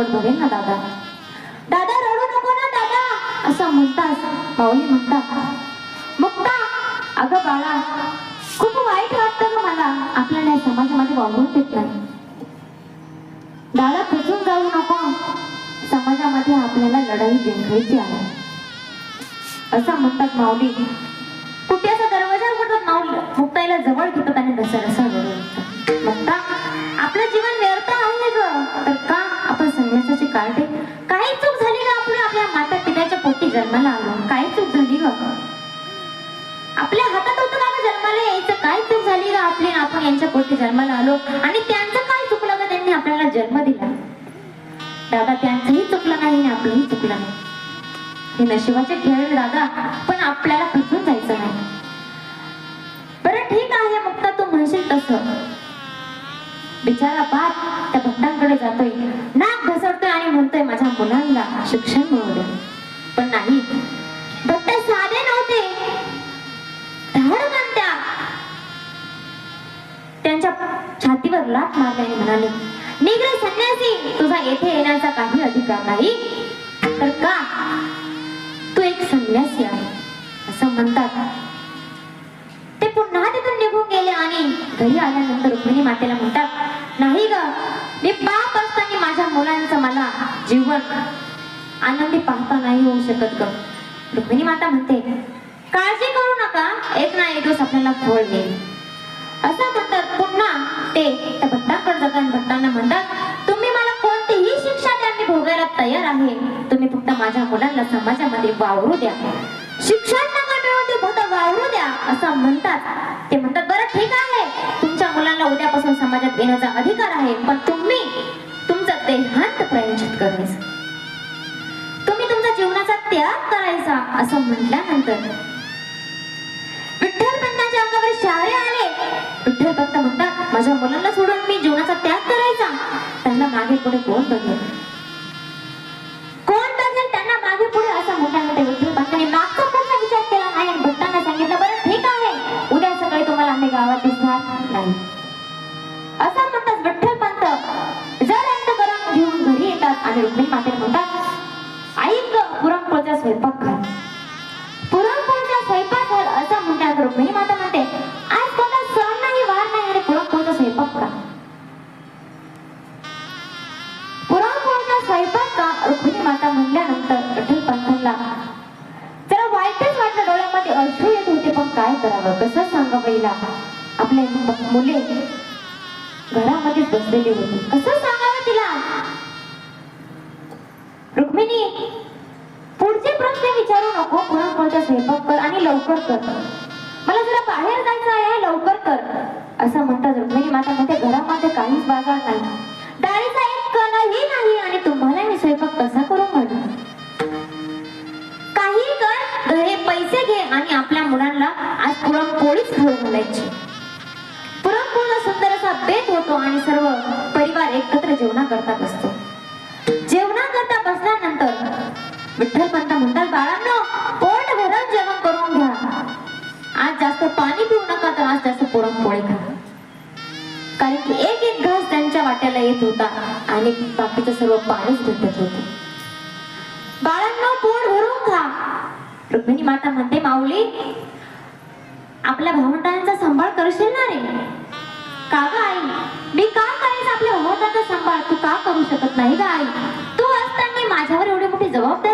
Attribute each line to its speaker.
Speaker 1: पोट भरेल ना दादा. दादा रडू नको ना दादा असं म्हणतात. माऊली म्हणतात मुक्ता अगं बाळा खूप वाईट वाटतं ग मला, आपल्याला समाजामध्ये वावरून देत नाही. दादा खचून जाऊ नको, समाजामध्ये आपल्याला लढाई जिंकायची आहे असं म्हणतात माऊली. कुट्याचा दरवाजा उघडतात माऊली, मुक्ताईला जवळ घेतात आणि रसा रडतात. मुक्ता आपलं जीवन व्यर्थ आहे ग, तर का आपण संन्यासाची काढते? काही चूक झाली का आपल्या आपल्या माता पित्याच्या पोटी जन्माला आलो? काय चूक झाली ग? आपल्या हातात होतं का ग जन्माला यायचं? काय चूक झाली ग आपली? आपण यांच्या पोटी जन्माला आलो आणि त्यांचं काय चुकलं ग? त्यांनी आपल्याला जन्म दिला. दादा त्यांचंही चुकलं नाही आणि आपलंही चुकलं नाही. हे नशिबाचे खेळ दादा, पण आपल्याला खचून जायचं नाही. बरं ठीक आहे मुक्ता, तू म्हणशील तसं. बिचारा बाप त्या भक्तांकडे जातोय, नाक घसरतोय आणि म्हणतोय माझ्या मुलांना शिक्षण मिळू दे. पण नाही, भक्त साधे नव्हते, धाडकन त्यांच्या छातीवर लाथ मारल्याने म्हणाले निघ रे संन्यासी, तुझा येथे येण्याचा काही अधिकार नाही. तर का तू एक संन्यासी आहे असं म्हणतात. ते पुन्हा तिथून निघून गेले आणि घरी आल्यानंतर रुक्मिणी मातेला म्हणतात नाही ग, मी बाप असताना माझ्या मुलांचं मला जीवन आनंदी पाहता नाही होऊ शकत ग. रुक्मिणी माता म्हणते काळजी करू नका, एक ना एक दिवस आपल्याला फळ येईल असं म्हणतात. पुन्हा ते त्या भट्टांकडे जातात आणि भट्टांना म्हणतात तुम्ही मला कोणतीही शिक्षा द्या, मी भोगायला तयार आहे. तुम्ही फक्त माझ्या मुलांना समाजामध्ये वावरू द्या, शिक्षण नका मिळू दे, फक्त वावरू द्या असं म्हणतात. ते म्हणतात बरं ठीक आहे, तुमच्या मुलांना उद्यापासून समाजात येण्याचा अधिकार आहे, पण तुम्ही तुमचा देहांत प्रायश्चित करायचं, तुम्ही तुमच्या जीवनाचा त्याग करायचा असं म्हटल्यानंतर विठ्ठल पंतांच्या अंगावर शहारे आले. विठ्ठल पंत म्हणतात माझ्या मुलांना सोडून मी जीवनाचा त्याग करायचा? त्यांना मागे पुढे कोण बघेल, कोण बघेल त्यांना मागे पुढे असं म्हटल्यानंतर विठ्ठल पंतांनी मागचा पुढचा विचार केला नाही आणि भक्तांना सांगितलं बरं ठीक आहे, उद्या सकाळी तुम्हाला आम्ही गावात दिसणार नाही असं म्हणतात. विठ्ठल पंत जर अंतकरण घेऊन घरी येतात आणि रुक्मिणी मातेला म्हणतात ऐक पुरणपोळीचा स्वयंपाक घाल. पुरणपोळीचा स्वयंपाक घाल असं म्हणतात. रुक्मिणी माता म्हणते आज कोणता सण नाही, वार नाही आणि पुरणपोळीचा स्वयंपाक का? पुरणपोळीचा स्वयंपाक का? रुक्मिणी माता म्हणल्यानंतर विठ्ठल पंतांना जरा वाईटच वाटलं, डोळ्यामध्ये अश्रू येत होते. पण काय करावं, कसं सांगावं हिला? आपले मुले घरामध्येच बसलेली होती, कसं सांगावं तिला? रुक्मिणी पुढचे प्रश्न विचारू नको, पुरणपोळीचा स्वयंपाक कर आणि लवकर कर, मला जरा बाहेर जायचं आहे, लवकर कर असं म्हणतात. रुक्मिणी माता म्हणते घरामध्ये काहीच बाजार नाही, डाळीचा एक कणही नाही आणि तुम्हाला मी स्वयंपाक कसा करून घालू? काही कर, घरी पैसे घे आणि आपल्या मुलांना आज पुरणपोळीच खाऊ घालायची. पुरणपोळीचा सुंदर असा बेत होतो आणि सर्व परिवार एकत्र जेवणा करता बसतो. जेवणा करता बसल्यानंतर विठ्ठल पंत म्हणतात बाळांनो पोट भरून जेवण करून घ्या, आज जास्त पाणी पिऊ नका, तर आज जास्त पुरणपोळी खा. कारण की एक एक घास त्यांच्या वाट्याला येत होता आणि बाकीचं सर्व पाणीच भेटत होतं. बाळांनो पोट भरून खा. रुक्मिणी माता म्हणते माऊली आपल्या भावंडांचा सांभाळ करशील ना रे? का ग आई, मी का करायचं आपल्या भावंडांचा सांभाळ? तू का करू शकत नाही ग आई? तू असताना माझ्यावर एवढी मोठी जबाबदारी